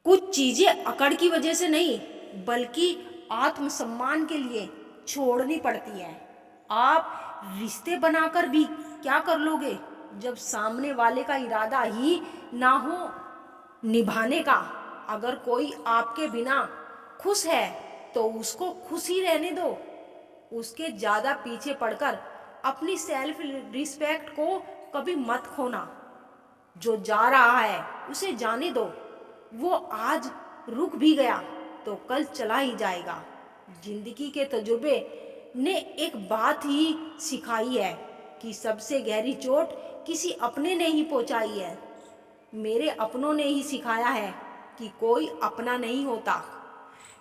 कुछ चीजें अकड़ की वजह से नहीं बल्कि आत्मसम्मान के लिए छोड़नी पड़ती है। आप रिश्ते बनाकर भी क्या कर लोगे जब सामने वाले का इरादा ही ना हो निभाने का। अगर कोई आपके बिना खुश है तो उसको खुश ही रहने दो। उसके ज्यादा पीछे पड़कर अपनी सेल्फ रिस्पेक्ट को कभी मत खोना। जो जा रहा है उसे जाने दो। वो आज रुक भी गया तो कल चला ही जाएगा। जिंदगी के तजुर्बे ने एक बात ही सिखाई है कि सबसे गहरी चोट किसी अपने ने ही पहुंचाई है। मेरे अपनों ने ही सिखाया है कि कोई अपना नहीं होता।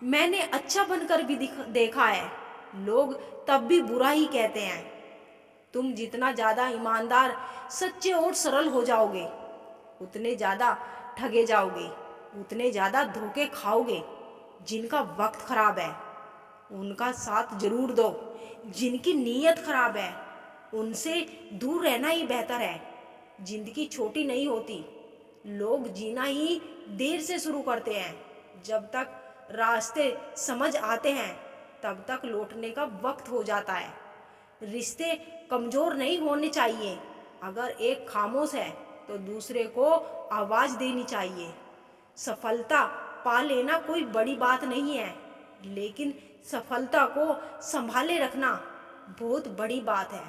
मैंने अच्छा बनकर भी देखा है, लोग तब भी बुरा ही कहते हैं। तुम जितना ज़्यादा ईमानदार, सच्चे और सरल हो जाओगे, उतने ज़्यादा ठगे जाओगे, उतने ज़्यादा धोखे खाओगे। जिनका वक्त खराब है उनका साथ जरूर दो। जिनकी नीयत खराब है उनसे दूर रहना ही बेहतर है। जिंदगी छोटी नहीं होती, लोग जीना ही देर से शुरू करते हैं। जब तक रास्ते समझ आते हैं तब तक लौटने का वक्त हो जाता है। रिश्ते कमज़ोर नहीं होने चाहिए। अगर एक खामोश है तो दूसरे को आवाज़ देनी चाहिए। सफलता पा लेना कोई बड़ी बात नहीं है, लेकिन सफलता को संभाले रखना बहुत बड़ी बात है।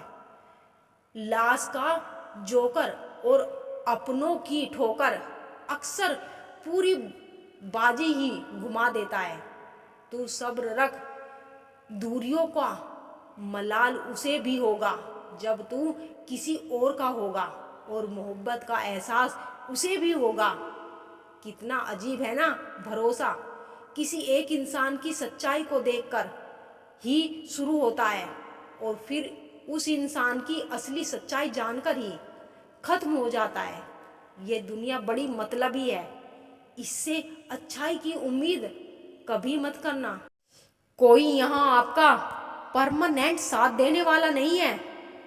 लाश का जोकर और अपनों की ठोकर अक्सर पूरी बाजी ही घुमा देता है। तू सब्र रख, दूरियों का मलाल उसे भी होगा जब तू किसी और का होगा, और मोहब्बत का एहसास उसे भी होगा। कितना अजीब है ना भरोसा। किसी एक इंसान की सच्चाई को देखकर ही शुरू होता है और फिर उस इंसान की असली सच्चाई जानकर ही खत्म हो जाता है। ये दुनिया बड़ी मतलबी है, इससे अच्छाई की उम्मीद कभी मत करना। कोई यहाँ आपका परमानेंट साथ देने वाला नहीं है।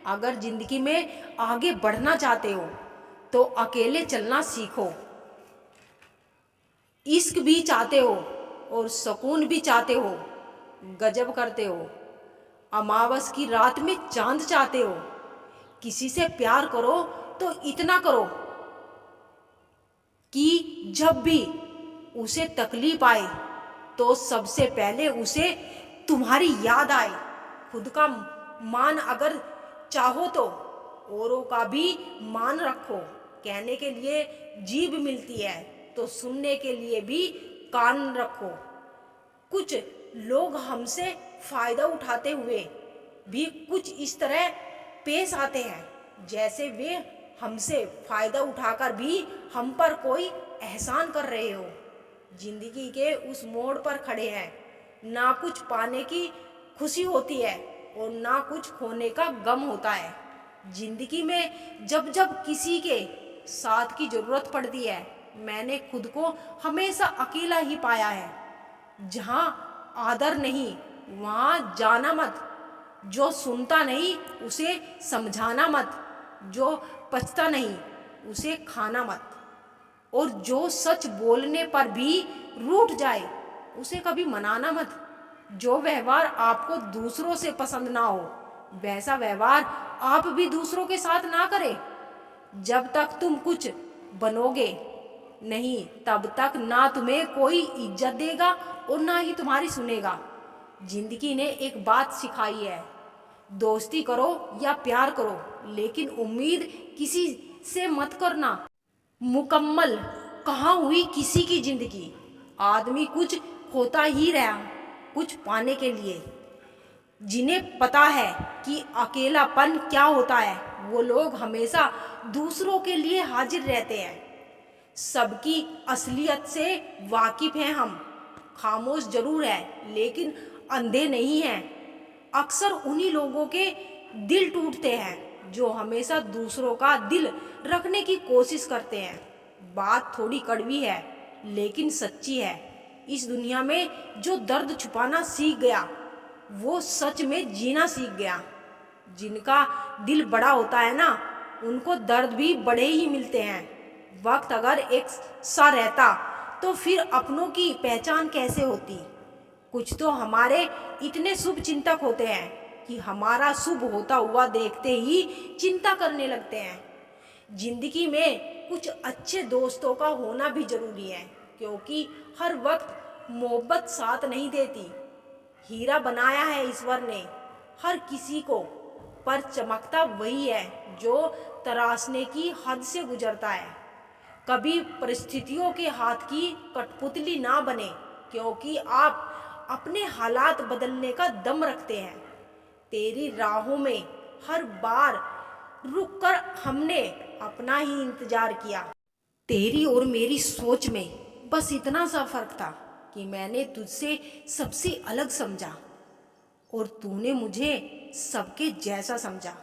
अगर जिंदगी में आगे बढ़ना चाहते हो तो अकेले चलना सीखो। इश्क भी चाहते हो और सुकून भी चाहते हो, गजब करते हो। अमावस की रात में चांद चाहते हो। किसी से प्यार करो तो इतना करो कि जब भी उसे तकलीफ आए तो सबसे पहले उसे तुम्हारी याद आए। खुद का मान अगर चाहो तो औरों का भी मान रखो। कहने के लिए जीभ मिलती है तो सुनने के लिए भी कान रखो। कुछ लोग हमसे फायदा उठाते हुए भी कुछ इस तरह पेश आते हैं जैसे वे हमसे फायदा उठाकर भी हम पर कोई एहसान कर रहे हो। जिंदगी के उस मोड़ पर खड़े हैं, ना कुछ पाने की खुशी होती है और ना कुछ खोने का गम होता है। जिंदगी में जब जब किसी के साथ की जरूरत पड़ती है, मैंने खुद को हमेशा अकेला ही पाया है। जहाँ आदर नहीं वहाँ जाना मत। जो सुनता नहीं उसे समझाना मत। जो पचता नहीं उसे खाना मत। और जो सच बोलने पर भी रूठ जाए उसे कभी मनाना मत। जो व्यवहार आपको दूसरों से पसंद ना हो वैसा व्यवहार आप भी दूसरों के साथ ना करें। जब तक तुम कुछ बनोगे नहीं तब तक ना तुम्हें कोई इज्जत देगा और ना ही तुम्हारी सुनेगा। जिंदगी ने एक बात सिखाई है, दोस्ती करो या प्यार करो लेकिन उम्मीद किसी से मत करना। मुकम्मल कहाँ हुई किसी की जिंदगी। आदमी कुछ खोता ही रहा कुछ पाने के लिए। जिन्हें पता है कि अकेलापन क्या होता है वो लोग हमेशा दूसरों के लिए हाजिर रहते हैं। सबकी असलियत से वाकिफ हैं हम। खामोश जरूर है लेकिन अंधे नहीं हैं। अक्सर उन्हीं लोगों के दिल टूटते हैं जो हमेशा दूसरों का दिल रखने की कोशिश करते हैं। बात थोड़ी कड़वी है लेकिन सच्ची है। इस दुनिया में जो दर्द छुपाना सीख गया वो सच में जीना सीख गया। जिनका दिल बड़ा होता है ना उनको दर्द भी बड़े ही मिलते हैं। वक्त अगर एक सा रहता तो फिर अपनों की पहचान कैसे होती। कुछ तो हमारे इतने शुभ चिंतक होते हैं कि हमारा शुभ होता हुआ देखते ही चिंता करने लगते हैं। जिंदगी में कुछ अच्छे दोस्तों का होना भी जरूरी है, क्योंकि हर वक्त मोहब्बत साथ नहीं देती। हीरा बनाया है ईश्वर ने हर किसी को, पर चमकता वही है जो तराशने की हद से गुजरता है। कभी परिस्थितियों के हाथ की कठपुतली ना बने, क्योंकि आप अपने हालात बदलने का दम रखते हैं। तेरी राहों में हर बार रुककर हमने अपना ही इंतजार किया। तेरी और मेरी सोच में बस इतना सा फर्क था कि मैंने तुझसे सबसे अलग समझा और तूने मुझे सबके जैसा समझा।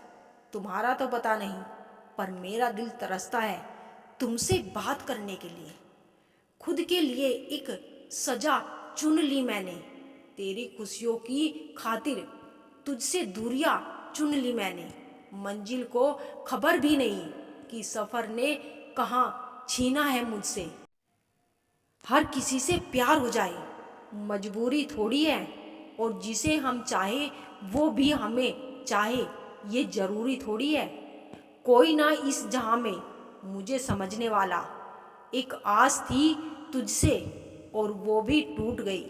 तुम्हारा तो पता नहीं, पर मेरा दिल तरसता है तुमसे बात करने के लिए। खुद के लिए एक सजा चुन ली मैंने, तेरी खुशियों की खातिर तुझसे दूरियां चुन ली मैंने। मंजिल को खबर भी नहीं कि सफ़र ने कहाँ छीना है मुझसे। हर किसी से प्यार हो जाए मजबूरी थोड़ी है, और जिसे हम चाहे वो भी हमें चाहे ये जरूरी थोड़ी है। कोई ना इस जहां में मुझे समझने वाला, एक आस थी तुझसे और वो भी टूट गई।